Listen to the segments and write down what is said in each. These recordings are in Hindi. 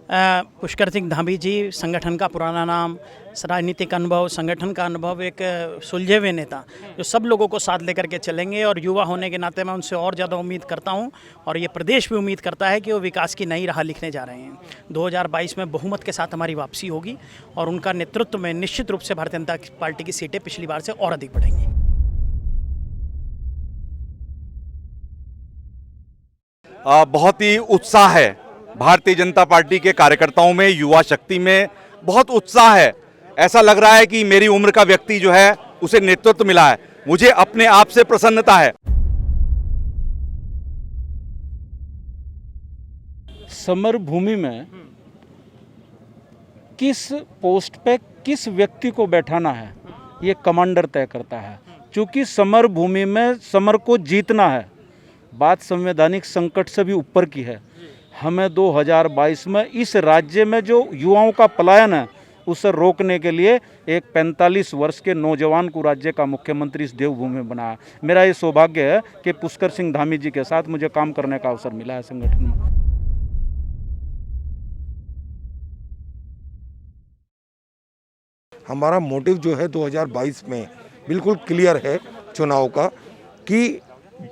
पुष्कर सिंह धामी जी, संगठन का पुराना नाम, राजनीतिक अनुभव, संगठन का अनुभव, एक सुलझे हुए नेता जो सब लोगों को साथ लेकर के चलेंगे। और युवा होने के नाते मैं उनसे और ज़्यादा उम्मीद करता हूं, और ये प्रदेश भी उम्मीद करता है कि वो विकास की नई राह लिखने जा रहे हैं। 2022 में बहुमत के साथ हमारी वापसी होगी और उनका नेतृत्व में निश्चित रूप से भारतीय जनता पार्टी की सीटें पिछली बार से और अधिक बढ़ेंगी। बहुत ही उत्साह है भारतीय जनता पार्टी के कार्यकर्ताओं में, युवा शक्ति में बहुत उत्साह है। ऐसा लग रहा है कि मेरी उम्र का व्यक्ति जो है उसे नेतृत्व मिला है। मुझे अपने आप से प्रसन्नता है। समर भूमि में किस पोस्ट पे किस व्यक्ति को बैठाना है ये कमांडर तय करता है। क्योंकि समर भूमि में समर को जीतना है। बात संवैधानिक संकट से भी ऊपर की है। हमें 2022 में इस राज्य में जो युवाओं का पलायन है उसे रोकने के लिए एक 45 वर्ष के नौजवान को राज्य का मुख्यमंत्री इस देवभूमि में बनाया। मेरा ये सौभाग्य है कि पुष्कर सिंह धामी जी के साथ मुझे काम करने का अवसर मिला है संगठन में। हमारा मोटिव जो है 2022 में बिल्कुल क्लियर है चुनाव का, कि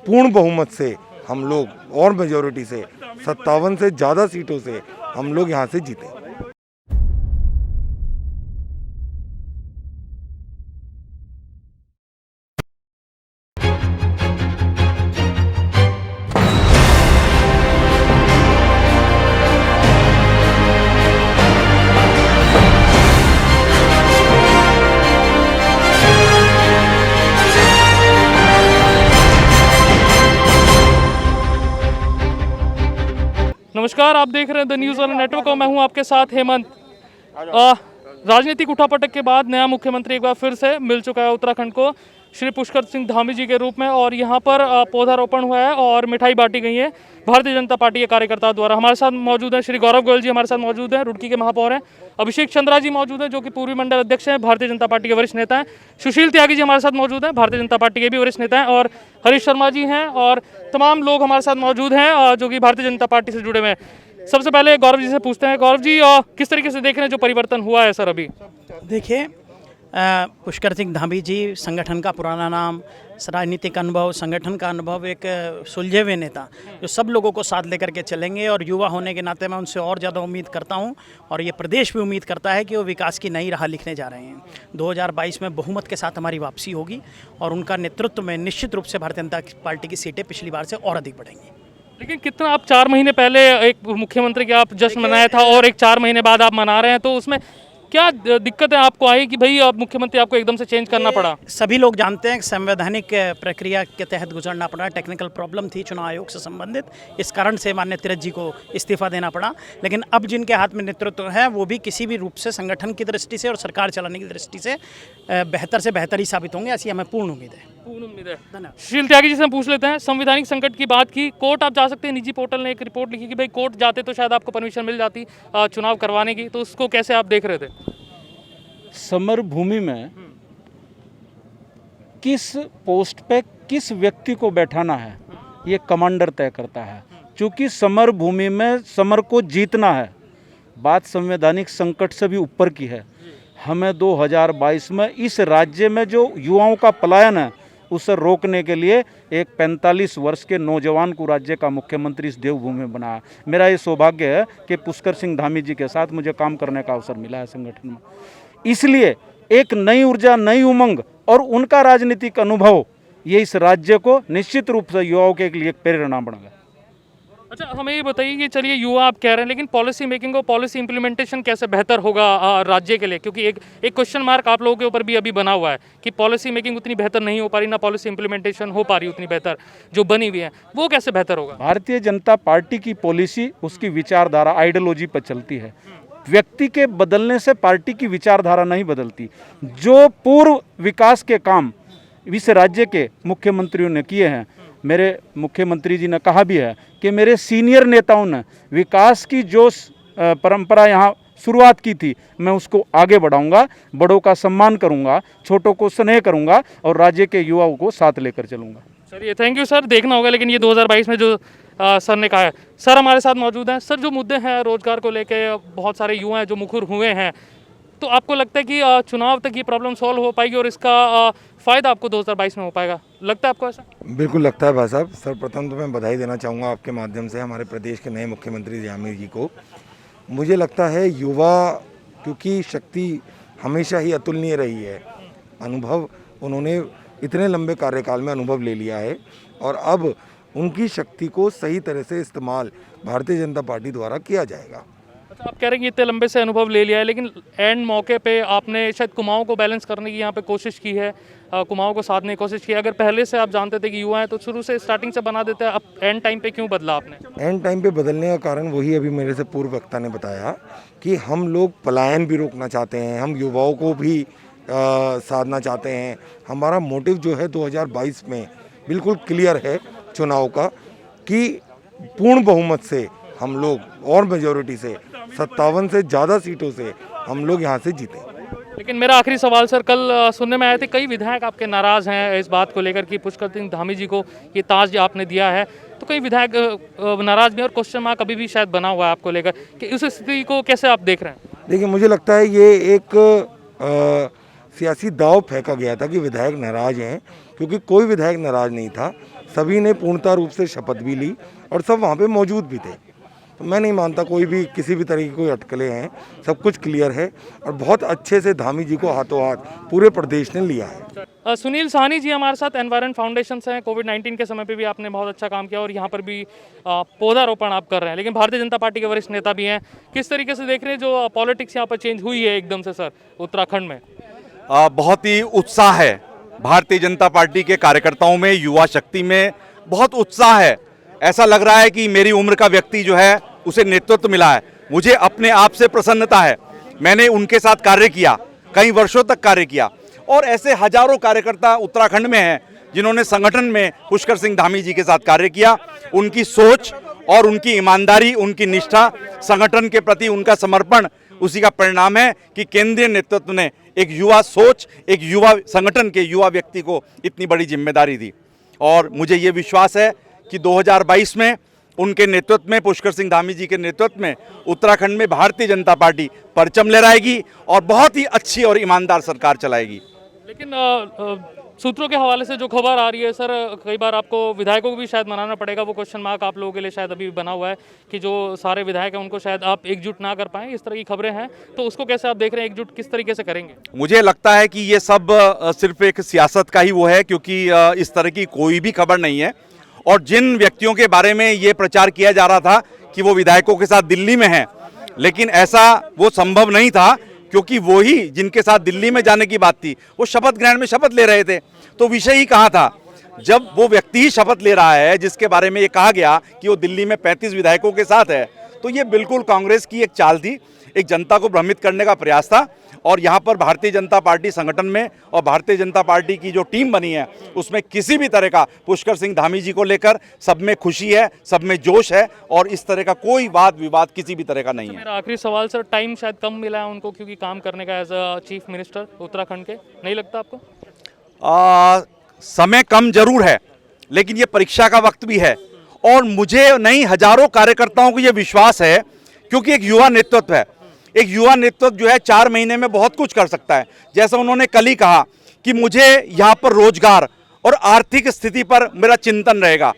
पूर्ण बहुमत से हम लोग और मेजॉरिटी से 57 से ज़्यादा सीटों से हम लोग यहाँ से जीते। नमस्कार, आप देख रहे हैं द न्यूज़ वाला नेटवर्क और मैं हूं आपके साथ हेमंत। राजनीतिक उठापटक के बाद नया मुख्यमंत्री एक बार फिर से मिल चुका है उत्तराखंड को, श्री पुष्कर सिंह धामी जी के रूप में। और यहां पर पौधारोपण हुआ है और मिठाई बांटी गई है भारतीय जनता पार्टी के कार्यकर्ताओं द्वारा। हमारे साथ मौजूद हैं श्री गौरव गोयल जी, हमारे साथ मौजूद हैं, रुड़की के महापौर हैं। अभिषेक चंद्रा जी मौजूद हैं जो कि पूर्वी मंडल अध्यक्ष हैं, भारतीय जनता पार्टी के वरिष्ठ नेता हैं। सुशील त्यागी जी हमारे साथ मौजूद हैं, भारतीय जनता पार्टी के भी वरिष्ठ नेता हैं। और हरीश शर्मा जी हैं और तमाम लोग हमारे साथ मौजूद हैं जो कि भारतीय जनता पार्टी से जुड़े हुए हैं। सबसे पहले गौरव जी से पूछते हैं। गौरव जी, किस तरीके से देख रहे हैं जो परिवर्तन हुआ है सर अभी? देखिए, पुष्कर सिंह धामी जी, संगठन का पुराना नाम, राजनीतिक अनुभव, संगठन का अनुभव, एक सुलझे हुए नेता जो सब लोगों को साथ लेकर के चलेंगे। और युवा होने के नाते मैं उनसे और ज़्यादा उम्मीद करता हूं, और ये प्रदेश भी उम्मीद करता है कि वो विकास की नई राह लिखने जा रहे हैं। 2022 में बहुमत के साथ हमारी वापसी होगी और उनका नेतृत्व में निश्चित रूप से भारतीय जनता पार्टी की सीटें पिछली बार से और अधिक बढ़ेंगी। लेकिन कितना, आप 4 महीने पहले एक मुख्यमंत्री के आप जश्न मनाया था और एक 4 महीने बाद आप मना रहे हैं, तो उसमें क्या दिक्कतें आपको आई कि भाई आप मुख्यमंत्री आपको एकदम से चेंज करना पड़ा? सभी लोग जानते हैं कि संवैधानिक प्रक्रिया के तहत गुजरना पड़ा, टेक्निकल प्रॉब्लम थी चुनाव आयोग से संबंधित, इस कारण से माननीय तीरथ जी को इस्तीफा देना पड़ा। लेकिन अब जिनके हाथ में नेतृत्व है वो भी किसी भी रूप से संगठन की दृष्टि से और सरकार चलाने की दृष्टि से बेहतर ही साबित होंगे, ऐसी हमें पूर्ण उम्मीद है। धन्यवाद। सुशील त्यागी जी से हम पूछ लेते हैं। संवैधानिक संकट की बात की, कोर्ट आप जा सकते हैं, निजी पोर्टल ने एक रिपोर्ट लिखी कि भाई कोर्ट जाते तो शायद आपको परमिशन मिल जाती चुनाव करवाने की, तो उसको कैसे आप देख रहे थे? समर भूमि में किस पोस्ट पे किस व्यक्ति को बैठाना है ये कमांडर तय करता है। क्योंकि समर भूमि में समर को जीतना है। बात संवैधानिक संकट से भी ऊपर की है। हमें 2022 में इस राज्य में जो युवाओं का पलायन है उसे रोकने के लिए एक 45 वर्ष के नौजवान को राज्य का मुख्यमंत्री इस देवभूमि में बनाया। मेरा ये सौभाग्य है कि पुष्कर सिंह धामी जी के साथ मुझे काम करने का अवसर मिला है संगठन में। इसलिए एक नई ऊर्जा, नई उमंग और उनका राजनीतिक अनुभव ये इस राज्य को निश्चित रूप से युवाओं के लिए प्रेरणा बनेगा। अच्छा, हमें ये बताइए कि चलिए युवा आप कह रहे हैं, लेकिन पॉलिसी मेकिंग और पॉलिसी इंप्लीमेंटेशन कैसे बेहतर होगा राज्य के लिए? क्योंकि एक क्वेश्चन मार्क आप लोगों के ऊपर भी अभी बना हुआ है कि पॉलिसी मेकिंग उतनी बेहतर नहीं हो पा रही, ना पॉलिसी इंप्लीमेंटेशन हो पा रही उतनी बेहतर जो बनी हुई है, वो कैसे बेहतर होगा? भारतीय जनता पार्टी की पॉलिसी उसकी विचारधारा आइडियोलॉजी पर चलती है। व्यक्ति के बदलने से पार्टी की विचारधारा नहीं बदलती। जो पूर्व विकास के काम इस राज्य के मुख्यमंत्रियों ने किए हैं, मेरे मुख्यमंत्री जी ने कहा भी है कि मेरे सीनियर नेताओं ने विकास की जो परंपरा यहाँ शुरुआत की थी मैं उसको आगे बढ़ाऊंगा, बड़ों का सम्मान करूंगा, छोटों को स्नेह करूंगा और राज्य के युवाओं को साथ लेकर चलूंगा। चलिए, थैंक यू सर। देखना होगा लेकिन ये 2022 में जो सर ने कहा है। सर हमारे साथ मौजूद हैं। सर जो मुद्दे हैं रोजगार को लेके बहुत सारे युवा हैं जो मुखर हुए हैं, तो आपको लगता है कि चुनाव तक ये प्रॉब्लम सॉल्व हो पाएगी और इसका फ़ायदा आपको 2022 में हो पाएगा? लगता है आपको ऐसा? बिल्कुल लगता है भाई साहब। सर्वप्रथम तो मैं बधाई देना चाहूँगा आपके माध्यम से हमारे प्रदेश के नए मुख्यमंत्री धामी जी को। मुझे लगता है युवा, क्योंकि शक्ति हमेशा ही अतुलनीय रही है, अनुभव उन्होंने इतने लंबे कार्यकाल में अनुभव ले लिया है और अब उनकी शक्ति को सही तरह से इस्तेमाल भारतीय जनता पार्टी द्वारा किया जाएगा। अच्छा, आप कह रहे हैं कि इतने लंबे से अनुभव ले लिया है, लेकिन एंड मौके पे आपने शायद कुमाऊं को बैलेंस करने की यहाँ पे कोशिश की है, कुमाऊं को साधने की कोशिश की है। अगर पहले से आप जानते थे कि युवा हैं तो शुरू से स्टार्टिंग से बना देते हैं, अब एंड टाइम पे क्यों बदला आपने? एंड टाइम पे बदलने का कारण वही अभी मेरे से पूर्व वक्ता ने बताया कि हम लोग पलायन भी रोकना चाहते हैं, हम युवाओं को भी साधना चाहते हैं। हमारा मोटिव जो है 2022 में बिल्कुल क्लियर है चुनाव का कि पूर्ण बहुमत से हम लोग और मेजॉरिटी से 57 से ज़्यादा सीटों से हम लोग यहाँ से जीते। लेकिन मेरा आखिरी सवाल सर, कल सुनने में आए थे कई विधायक आपके नाराज़ हैं इस बात को लेकर कि पुष्कर सिंह धामी जी को ये ताज आपने दिया है, तो कई विधायक नाराज़ भी और क्वेश्चन मार्क अभी भी शायद बना हुआ है आपको लेकर कि उस स्थिति को कैसे आप देख रहे हैं? देखिए, मुझे लगता है ये एक सियासी दाव फेंका गया था कि विधायक नाराज हैं, क्योंकि कोई विधायक नाराज नहीं था। सभी ने पूर्णतः रूप से शपथ भी ली और सब वहाँ पे मौजूद भी थे। तो मैं नहीं मानता कोई भी किसी भी तरह की कोई अटकलें हैं, सब कुछ क्लियर है और बहुत अच्छे से धामी जी को हाथों हाथ पूरे प्रदेश ने लिया है। सुनील साहनी जी हमारे साथ एनवायरमेंट फाउंडेशन से हैं। कोविड-19 के समय पे भी आपने बहुत अच्छा काम किया और यहाँ पर भी पौधारोपण आप कर रहे हैं, लेकिन भारतीय जनता पार्टी के वरिष्ठ नेता भी हैं। किस तरीके से देख रहे हैं जो पॉलिटिक्स यहाँ पर चेंज हुई है एकदम से सर उत्तराखंड में? बहुत ही उत्साह है भारतीय जनता पार्टी के कार्यकर्ताओं में, युवा शक्ति में बहुत उत्साह है। ऐसा लग रहा है कि मेरी उम्र का व्यक्ति जो है उसे नेतृत्व मिला है। मुझे अपने आप से प्रसन्नता है। मैंने उनके साथ कार्य किया, कई वर्षों तक कार्य किया और ऐसे हजारों कार्यकर्ता उत्तराखंड में हैं जिन्होंने संगठन में पुष्कर सिंह धामी जी के साथ कार्य किया। उनकी सोच और उनकी ईमानदारी, उनकी निष्ठा, संगठन के प्रति उनका समर्पण, उसी का परिणाम है कि केंद्रीय नेतृत्व ने एक युवा सोच, एक युवा संगठन के युवा व्यक्ति को इतनी बड़ी जिम्मेदारी दी। और मुझे ये विश्वास है कि 2022 में उनके नेतृत्व में, पुष्कर सिंह धामी जी के नेतृत्व में उत्तराखंड में भारतीय जनता पार्टी परचम लहराएगी और बहुत ही अच्छी और ईमानदार सरकार चलाएगी। लेकिन सूत्रों के हवाले से जो खबर आ रही है सर, कई बार आपको विधायकों को भी शायद मनाना पड़ेगा, वो क्वेश्चन मार्क आप लोगों के लिए शायद अभी भी बना हुआ है कि जो सारे विधायक हैं उनको शायद आप एकजुट ना कर पाएं, इस तरह की खबरें हैं, तो उसको कैसे आप देख रहे हैं, एकजुट किस तरीके से करेंगे? मुझे लगता है कि ये सब सिर्फ एक सियासत का ही वो है, क्योंकि इस तरह की कोई भी खबर नहीं है। और जिन व्यक्तियों के बारे में ये प्रचार किया जा रहा था कि वो विधायकों के साथ दिल्ली में हैं, लेकिन ऐसा वो संभव नहीं था, क्योंकि वो ही जिनके साथ दिल्ली में जाने की बात थी वो शपथ ग्रहण में शपथ ले रहे थे। तो विषय ही कहाँ था? जब वो व्यक्ति ही शपथ ले रहा है जिसके बारे में ये कहा गया कि वो दिल्ली में 35 विधायकों के साथ है, तो ये बिल्कुल कांग्रेस की एक चाल थी, एक जनता को भ्रमित करने का प्रयास था। और यहाँ पर भारतीय जनता पार्टी संगठन में और भारतीय जनता पार्टी की जो टीम बनी है उसमें किसी भी तरह का पुष्कर सिंह धामी जी को लेकर सब में खुशी है, सब में जोश है और इस तरह का कोई वाद विवाद किसी भी तरह का नहीं है। मेरा आखिरी सवाल सर, टाइम शायद कम मिला है उनको क्योंकि काम करने का as a chief minister Uttarakhand के, नहीं लगता आपको? समय कम जरूर है, लेकिन ये परीक्षा का वक्त भी है और मुझे नहीं हजारों कार्यकर्ताओं को ये विश्वास है, क्योंकि एक युवा नेतृत्व है। एक युवा नेतृत्व जो है 4 महीने में बहुत कुछ कर सकता है। जैसा उन्होंने कल ही कहा कि मुझे यहाँ पर रोजगार और आर्थिक स्थिति पर मेरा चिंतन रहेगा,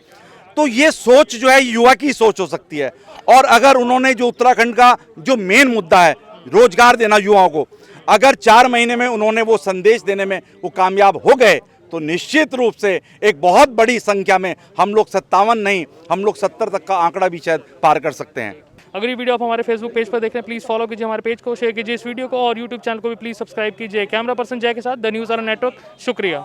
तो ये सोच जो है युवा की सोच हो सकती है। और अगर उन्होंने जो उत्तराखंड का जो मेन मुद्दा है रोजगार देना युवाओं को, अगर 4 महीने में उन्होंने वो संदेश देने में वो कामयाब हो गए, तो निश्चित रूप से एक बहुत बड़ी संख्या में हम लोग 57 नहीं, हम लोग 70 तक का आंकड़ा भी शायद पार कर सकते हैं। अगर ये वीडियो आप हमारे फेसबुक पेज पर देख रहे हैं, प्लीज़ फॉलो कीजिए हमारे पेज को, शेयर कीजिए इस वीडियो को और यूट्यूब चैनल को भी प्लीज़ सब्सक्राइब कीजिए। कैमरा पर्सन जय के साथ द न्यूज़ नेटवर्क, शुक्रिया।